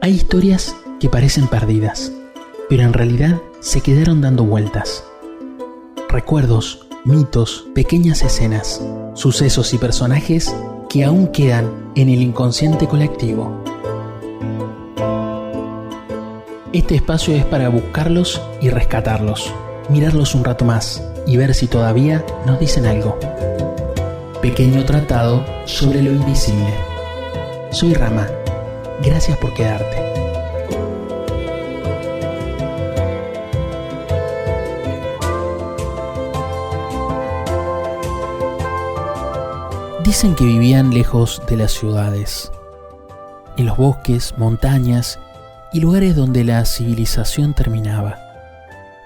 Hay historias que parecen perdidas, pero en realidad se quedaron dando vueltas. Recuerdos, mitos, pequeñas escenas, sucesos y personajes que aún quedan en el inconsciente colectivo. Este espacio es para buscarlos y rescatarlos, mirarlos un rato más y ver si todavía nos dicen algo. Pequeño tratado sobre lo invisible. Soy Rama. Gracias por quedarte. Dicen que vivían lejos de las ciudades, en los bosques, montañas y lugares donde la civilización terminaba.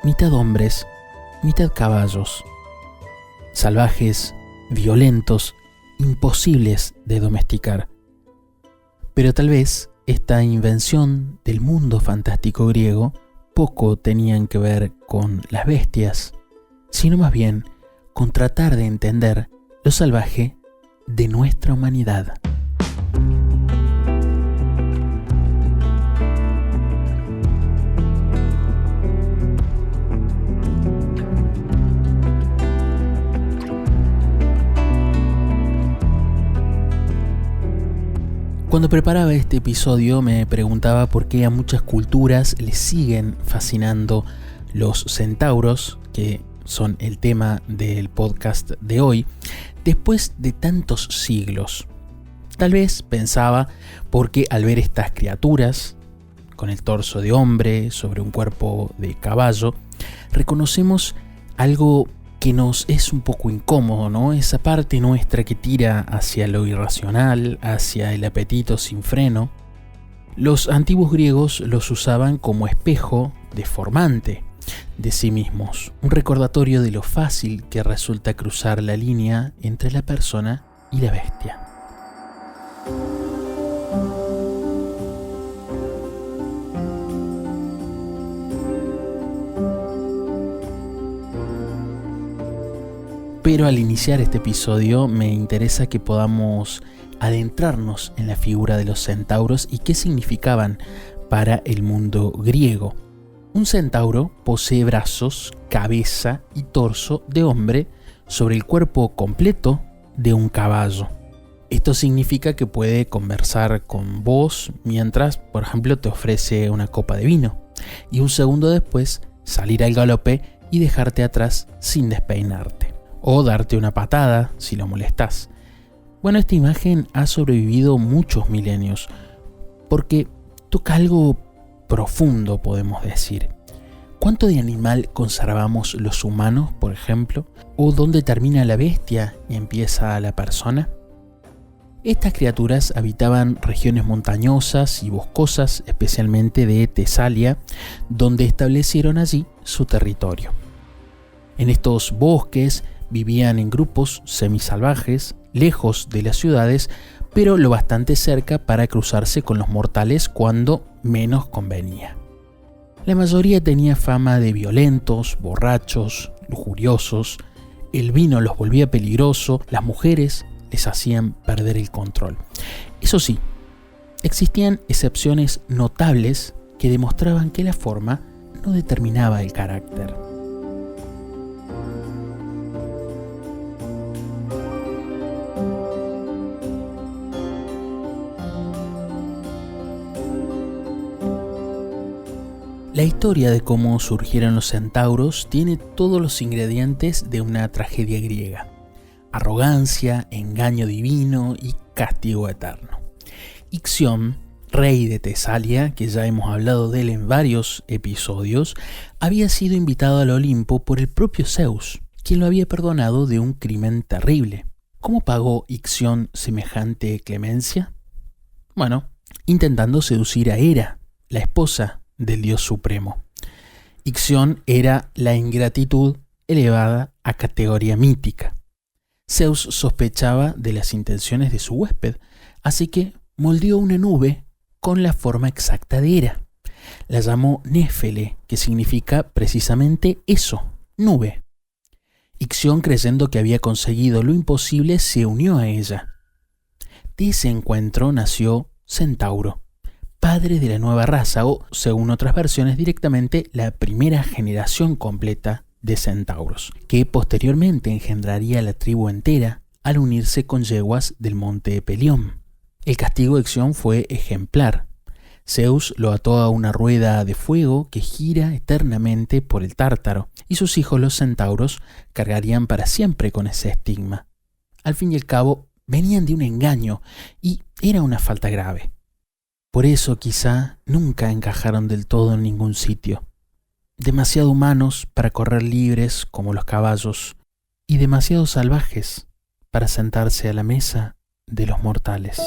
Mitad hombres, mitad caballos. Salvajes, violentos, imposibles de domesticar. Pero tal vez esta invención del mundo fantástico griego poco tenían que ver con las bestias, sino más bien con tratar de entender lo salvaje de nuestra humanidad. Cuando preparaba este episodio me preguntaba por qué a muchas culturas les siguen fascinando los centauros, que son el tema del podcast de hoy, después de tantos siglos. Tal vez pensaba porque al ver estas criaturas, con el torso de hombre sobre un cuerpo de caballo, reconocemos algo que nos es un poco incómodo, ¿no? Esa parte nuestra que tira hacia lo irracional, hacia el apetito sin freno. Los antiguos griegos los usaban como espejo deformante de sí mismos, un recordatorio de lo fácil que resulta cruzar la línea entre la persona y la bestia. Pero al iniciar este episodio me interesa que podamos adentrarnos en la figura de los centauros y qué significaban para el mundo griego. Un centauro posee brazos, cabeza y torso de hombre sobre el cuerpo completo de un caballo. Esto significa que puede conversar con vos mientras, por ejemplo, te ofrece una copa de vino y un segundo después salir al galope y dejarte atrás sin despeinarte. O darte una patada si lo molestás. Bueno, esta imagen ha sobrevivido muchos milenios porque toca algo profundo, podemos decir. ¿Cuánto de animal conservamos los humanos, por ejemplo? ¿O dónde termina la bestia y empieza la persona? Estas criaturas habitaban regiones montañosas y boscosas, especialmente de Tesalia, donde establecieron allí su territorio. En estos bosques vivían en grupos semisalvajes, lejos de las ciudades, pero lo bastante cerca para cruzarse con los mortales cuando menos convenía. La mayoría tenía fama de violentos, borrachos, lujuriosos, el vino los volvía peligroso, las mujeres les hacían perder el control. Eso sí, existían excepciones notables que demostraban que la forma no determinaba el carácter. La historia de cómo surgieron los centauros tiene todos los ingredientes de una tragedia griega: arrogancia, engaño divino y castigo eterno. Ixión, rey de Tesalia, que ya hemos hablado de él en varios episodios, había sido invitado al Olimpo por el propio Zeus, quien lo había perdonado de un crimen terrible. ¿Cómo pagó Ixión semejante clemencia? Bueno, intentando seducir a Hera, la esposa del dios supremo. Ixión era la ingratitud elevada a categoría mítica. Zeus sospechaba de las intenciones de su huésped, así que moldeó una nube con la forma exacta de Hera. La llamó Néfele, que significa precisamente eso, nube. Ixión, creyendo que había conseguido lo imposible, se unió a ella. De ese encuentro nació Centauro, padre padre de la nueva raza o, según otras versiones, directamente la primera generación completa de centauros, que posteriormente engendraría la tribu entera al unirse con yeguas del monte Pelión. El castigo de Ixión fue ejemplar. Zeus lo ató a una rueda de fuego que gira eternamente por el Tártaro, y sus hijos los centauros cargarían para siempre con ese estigma. Al fin y al cabo, venían de un engaño y era una falta grave. Por eso quizá nunca encajaron del todo en ningún sitio. Demasiado humanos para correr libres como los caballos y demasiado salvajes para sentarse a la mesa de los mortales.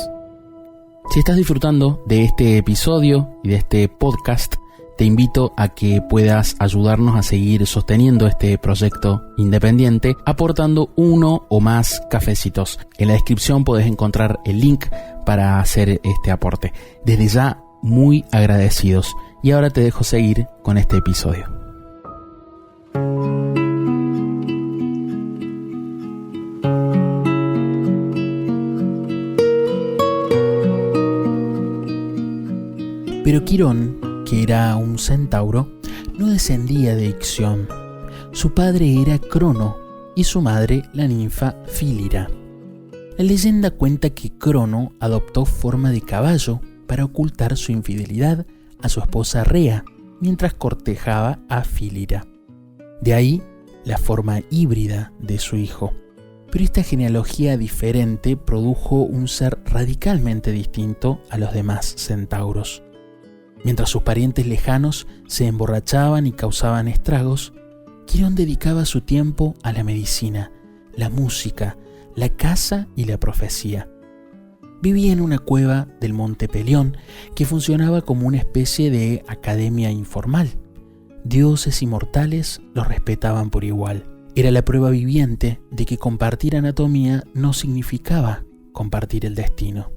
Si estás disfrutando de este episodio y de este podcast, te invito a que puedas ayudarnos a seguir sosteniendo este proyecto independiente aportando 1 o más cafecitos. En la descripción podés encontrar el link para hacer este aporte. Desde ya, muy agradecidos. Y ahora te dejo seguir con este episodio. Pero Quirón, que era un centauro, no descendía de Ixión. Su padre era Crono y su madre la ninfa Fílira. La leyenda cuenta que Crono adoptó forma de caballo para ocultar su infidelidad a su esposa Rea mientras cortejaba a Fílira. De ahí la forma híbrida de su hijo. Pero esta genealogía diferente produjo un ser radicalmente distinto a los demás centauros. Mientras sus parientes lejanos se emborrachaban y causaban estragos, Quirón dedicaba su tiempo a la medicina, la música, la caza y la profecía. Vivía en una cueva del monte Pelión que funcionaba como una especie de academia informal. Dioses y mortales los respetaban por igual. Era la prueba viviente de que compartir anatomía no significaba compartir el destino.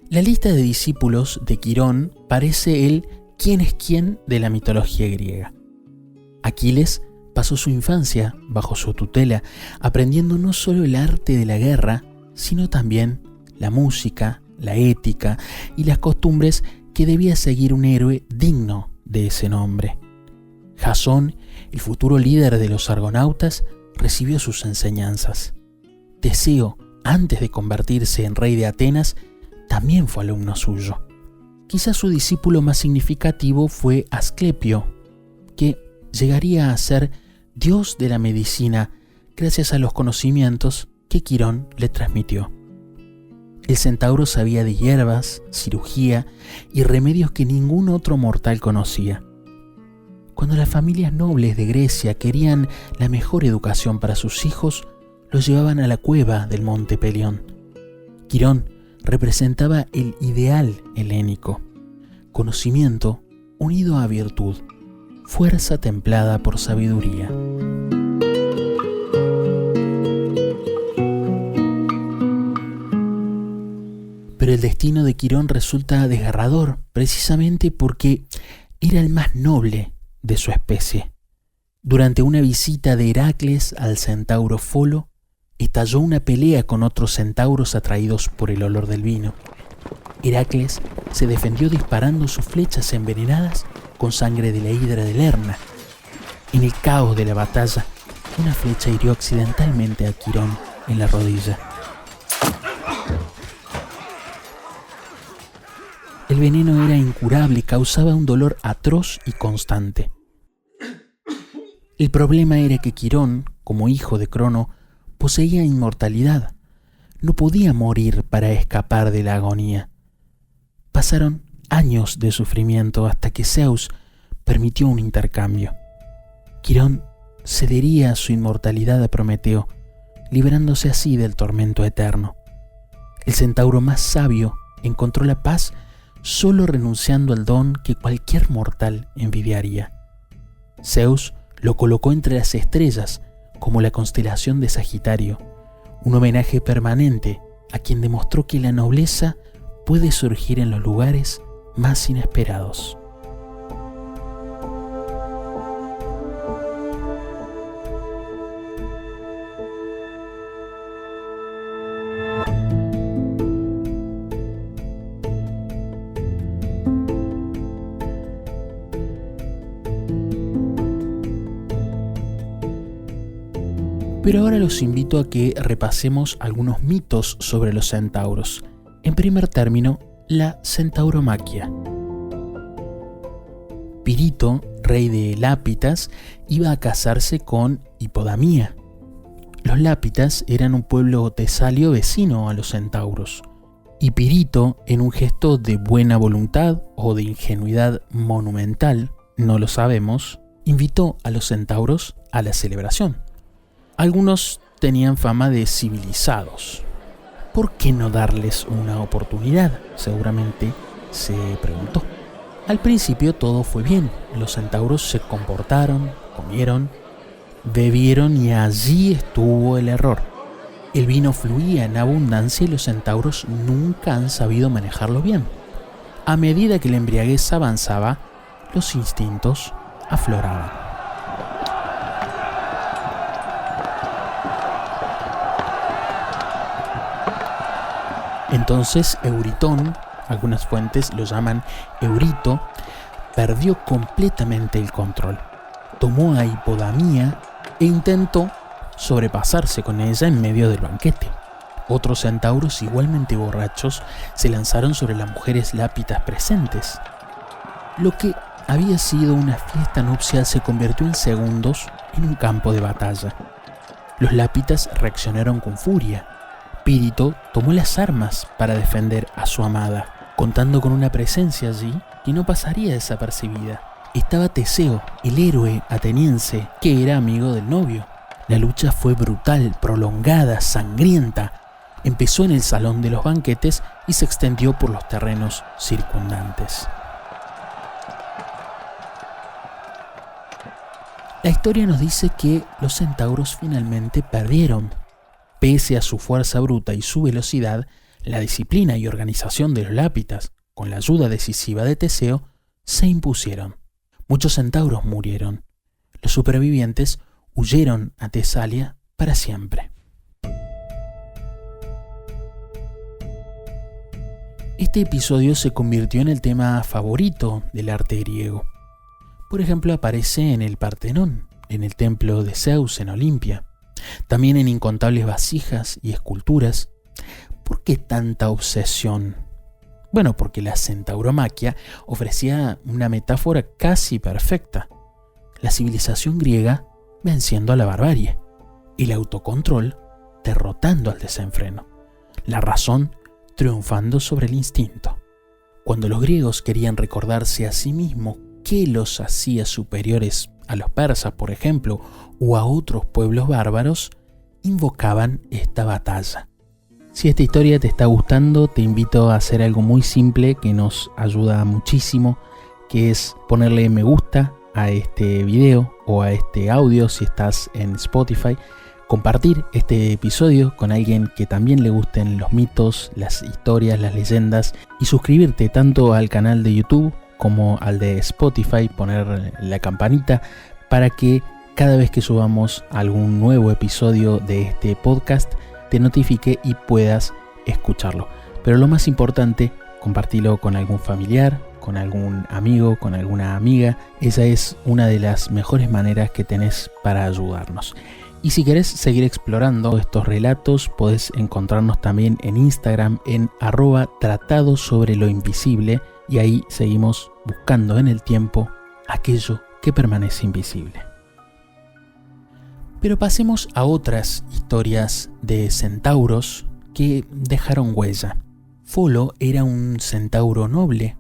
La lista de discípulos de Quirón parece el quién es quién de la mitología griega. Aquiles pasó su infancia bajo su tutela, aprendiendo no solo el arte de la guerra, sino también la música, la ética y las costumbres que debía seguir un héroe digno de ese nombre. Jasón, el futuro líder de los argonautas, recibió sus enseñanzas. Teseo, antes de convertirse en rey de Atenas, también fue alumno suyo. Quizás su discípulo más significativo fue Asclepio, que llegaría a ser dios de la medicina gracias a los conocimientos que Quirón le transmitió. El centauro sabía de hierbas, cirugía y remedios que ningún otro mortal conocía. Cuando las familias nobles de Grecia querían la mejor educación para sus hijos, los llevaban a la cueva del monte Pelión. Quirón representaba el ideal helénico: conocimiento unido a virtud, fuerza templada por sabiduría. Pero el destino de Quirón resulta desgarrador, precisamente porque era el más noble de su especie. Durante una visita de Heracles al centauro Folo, estalló una pelea con otros centauros atraídos por el olor del vino. Heracles se defendió disparando sus flechas envenenadas con sangre de la hidra de Lerna. En el caos de la batalla, una flecha hirió accidentalmente a Quirón en la rodilla. El veneno era incurable y causaba un dolor atroz y constante. El problema era que Quirón, como hijo de Crono, poseía inmortalidad. No podía morir para escapar de la agonía. Pasaron años de sufrimiento hasta que Zeus permitió un intercambio. Quirón cedería su inmortalidad a Prometeo, librándose así del tormento eterno. El centauro más sabio encontró la paz solo renunciando al don que cualquier mortal envidiaría. Zeus lo colocó entre las estrellas como la constelación de Sagitario, un homenaje permanente a quien demostró que la nobleza puede surgir en los lugares más inesperados. Pero ahora los invito a que repasemos algunos mitos sobre los centauros. En primer término, la centauromaquia. Pirito, rey de Lápitas, iba a casarse con Hipodamía. Los Lápitas eran un pueblo tesalio vecino a los centauros. Y Pirito, en un gesto de buena voluntad o de ingenuidad monumental, no lo sabemos, invitó a los centauros a la celebración. Algunos tenían fama de civilizados. ¿Por qué no darles una oportunidad?, seguramente se preguntó. Al principio todo fue bien. Los centauros se comportaron, comieron, bebieron y allí estuvo el error. El vino fluía en abundancia y los centauros nunca han sabido manejarlo bien. A medida que la embriaguez avanzaba, los instintos afloraban. Entonces Euritón, algunas fuentes lo llaman Eurito, perdió completamente el control. Tomó a Hipodamía e intentó sobrepasarse con ella en medio del banquete. Otros centauros igualmente borrachos se lanzaron sobre las mujeres lápitas presentes. Lo que había sido una fiesta nupcial se convirtió en segundos en un campo de batalla. Los lápitas reaccionaron con furia. Pirito tomó las armas para defender a su amada, contando con una presencia allí que no pasaría desapercibida. Estaba Teseo, el héroe ateniense, que era amigo del novio. La lucha fue brutal, prolongada, sangrienta. Empezó en el salón de los banquetes y se extendió por los terrenos circundantes. La historia nos dice que los centauros finalmente perdieron. Pese a su fuerza bruta y su velocidad, la disciplina y organización de los lápitas, con la ayuda decisiva de Teseo, se impusieron. Muchos centauros murieron. Los supervivientes huyeron a Tesalia para siempre. Este episodio se convirtió en el tema favorito del arte griego. Por ejemplo, aparece en el Partenón, en el templo de Zeus en Olimpia, también en incontables vasijas y esculturas. ¿Por qué tanta obsesión? Bueno, porque la centauromaquia ofrecía una metáfora casi perfecta. La civilización griega venciendo a la barbarie, el autocontrol derrotando al desenfreno, la razón triunfando sobre el instinto. Cuando los griegos querían recordarse a sí mismos qué los hacía superiores a los persas, por ejemplo, o a otros pueblos bárbaros, invocaban esta batalla. Si esta historia te está gustando, te invito a hacer algo muy simple que nos ayuda muchísimo, que es ponerle me gusta a este video o a este audio si estás en Spotify, compartir este episodio con alguien que también le gusten los mitos, las historias, las leyendas, y suscribirte tanto al canal de YouTube como al de Spotify, poner la campanita para que cada vez que subamos algún nuevo episodio de este podcast te notifique y puedas escucharlo. Pero lo más importante, compartilo con algún familiar, con algún amigo, con alguna amiga. Esa es una de las mejores maneras que tenés para ayudarnos. Y si querés seguir explorando estos relatos, podés encontrarnos también en Instagram en @tratadosobrelo-invisible, y ahí seguimos buscando en el tiempo aquello que permanece invisible. Pero pasemos a otras historias de centauros que dejaron huella. Folo era un centauro noble,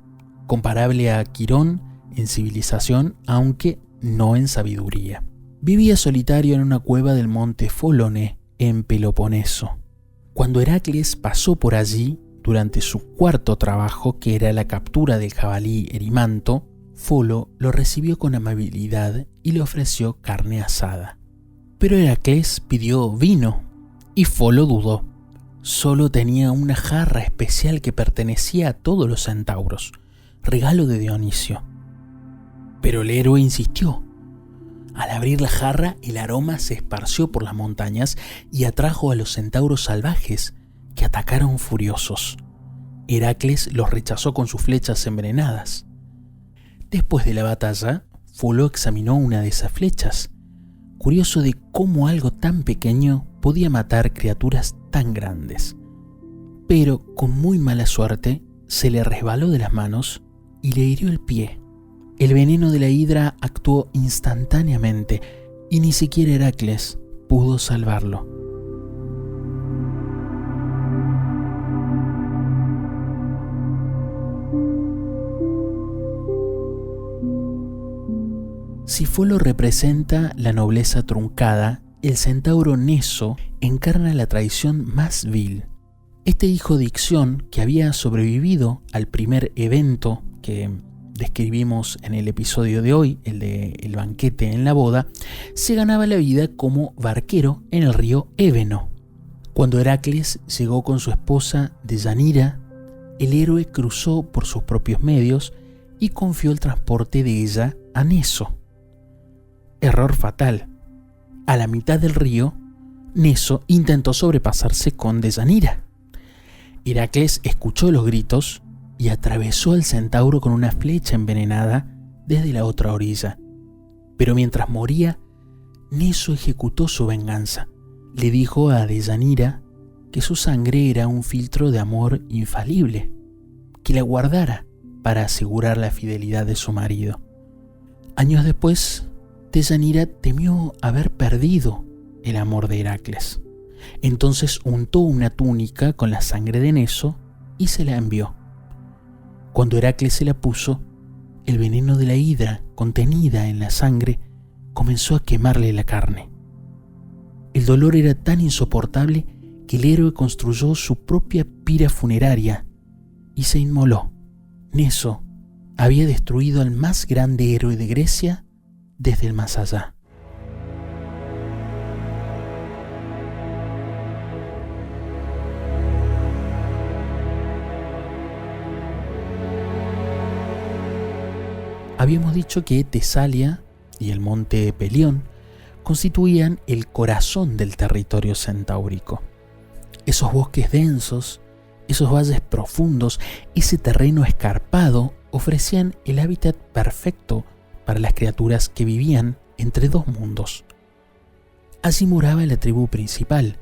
comparable a Quirón en civilización, aunque no en sabiduría. Vivía solitario en una cueva del monte Fólone, en Peloponeso. Cuando Heracles pasó por allí, durante su cuarto trabajo, que era la captura del jabalí Erimanto, Folo lo recibió con amabilidad y le ofreció carne asada. Pero Heracles pidió vino y Folo dudó. Solo tenía una jarra especial que pertenecía a todos los centauros, regalo de Dionisio. Pero el héroe insistió. Al abrir la jarra, el aroma se esparció por las montañas y atrajo a los centauros salvajes, que atacaron furiosos. Heracles los rechazó con sus flechas envenenadas. Después de la batalla, Folo examinó una de esas flechas, curioso de cómo algo tan pequeño podía matar criaturas tan grandes. Pero con muy mala suerte se le resbaló de las manos y le hirió el pie. El veneno de la hidra actuó instantáneamente y ni siquiera Heracles pudo salvarlo. Si Folo representa la nobleza truncada, el centauro Neso encarna la traición más vil. Este hijo de Ixión, que había sobrevivido al primer evento que describimos en el episodio de hoy, el de el banquete en la boda, se ganaba la vida como barquero en el río Ébeno. Cuando Heracles llegó con su esposa Deyanira, el héroe cruzó por sus propios medios y confió el transporte de ella a Neso. Error fatal. A la mitad del río, Neso intentó sobrepasarse con Deyanira. Heracles escuchó los gritos y atravesó al centauro con una flecha envenenada desde la otra orilla. Pero mientras moría, Neso ejecutó su venganza. Le dijo a Deyanira que su sangre era un filtro de amor infalible, que la guardara para asegurar la fidelidad de su marido. Años después, Deyanira temió haber perdido el amor de Heracles. Entonces untó una túnica con la sangre de Neso y se la envió. Cuando Heracles se la puso, el veneno de la hidra contenida en la sangre comenzó a quemarle la carne. El dolor era tan insoportable que el héroe construyó su propia pira funeraria y se inmoló. Neso había destruido al más grande héroe de Grecia desde el más allá. Habíamos dicho que Tesalia y el monte Pelión constituían el corazón del territorio centaúrico. Esos bosques densos, esos valles profundos, ese terreno escarpado ofrecían el hábitat perfecto para las criaturas que vivían entre dos mundos. Allí moraba la tribu principal.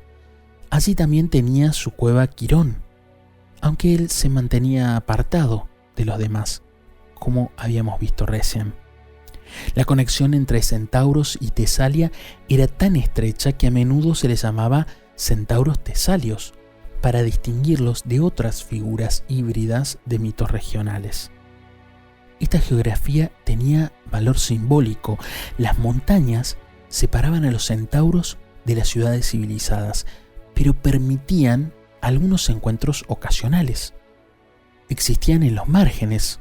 Allí también tenía su cueva Quirón, aunque él se mantenía apartado de los demás, como habíamos visto recién. La conexión entre centauros y Tesalia era tan estrecha que a menudo se les llamaba centauros tesalios, para distinguirlos de otras figuras híbridas de mitos regionales. Esta geografía tenía valor simbólico. Las montañas separaban a los centauros de las ciudades civilizadas, pero permitían algunos encuentros ocasionales. Existían en los márgenes,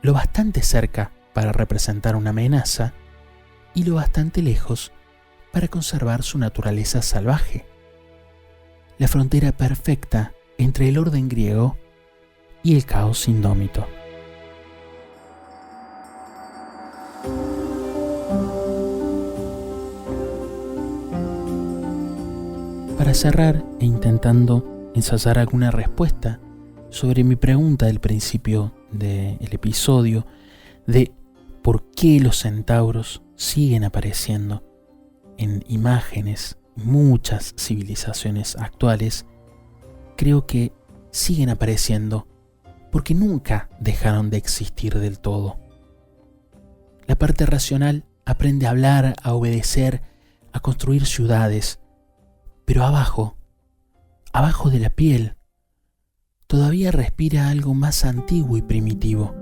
lo bastante cerca para representar una amenaza y lo bastante lejos para conservar su naturaleza salvaje. La frontera perfecta entre el orden griego y el caos indómito. Para cerrar e intentando ensayar alguna respuesta sobre mi pregunta del principio del episodio de por qué los centauros siguen apareciendo en imágenes muchas civilizaciones actuales, creo que siguen apareciendo porque nunca dejaron de existir del todo. La parte racional aprende a hablar, a obedecer, a construir ciudades, pero abajo de la piel, todavía respira algo más antiguo y primitivo,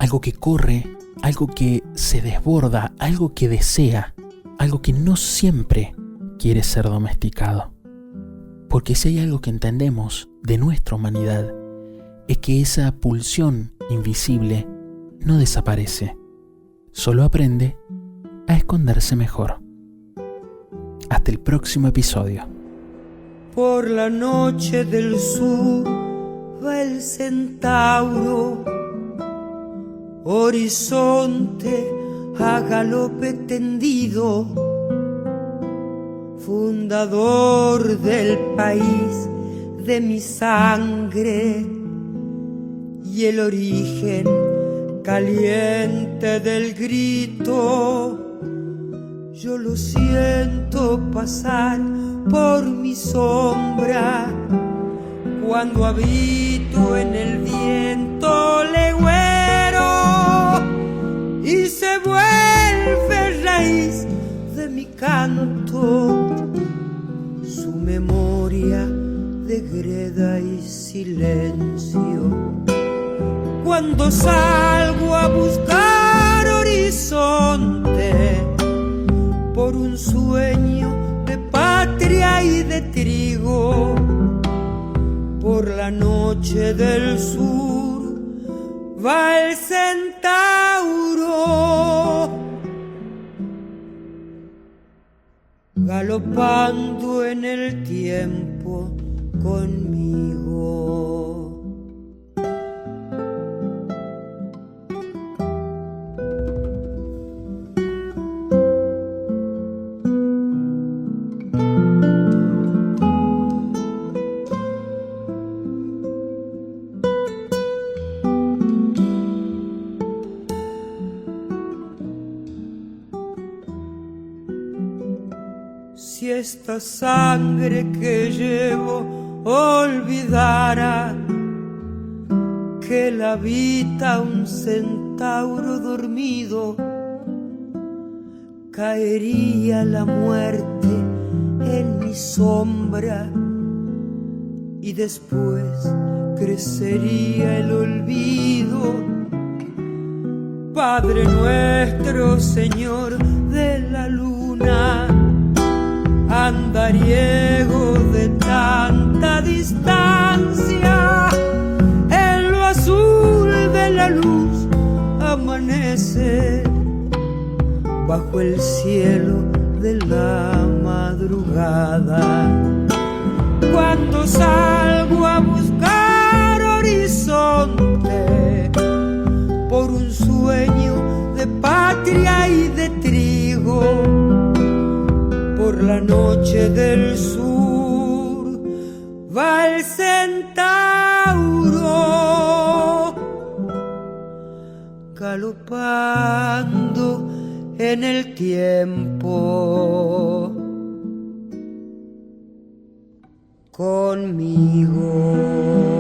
algo que corre, algo que se desborda, algo que desea, algo que no siempre quiere ser domesticado. Porque si hay algo que entendemos de nuestra humanidad, es que esa pulsión invisible no desaparece, solo aprende a esconderse mejor. Hasta el próximo episodio. Por la noche del sur va el centauro, horizonte a galope tendido, fundador del país de mi sangre y el origen caliente del grito. Yo lo siento pasar por mi sombra cuando habito en el viento legüero y se vuelve raíz de mi canto su memoria de greda y silencio. Cuando salgo a buscar horizonte por un sueño de patria y de trigo, por la noche del sur va el centauro galopando en el tiempo conmigo. Si esta sangre que llevo olvidara que la habita un centauro dormido, caería la muerte en mi sombra y después crecería el olvido. Padre nuestro, Señor de la luna, andariego de tanta distancia, en lo azul de la luz amanece bajo el cielo de la madrugada. Cuando salgo a buscar horizonte por un sueño de patria y de trigo, por la noche del sur va el centauro galopando en el tiempo conmigo.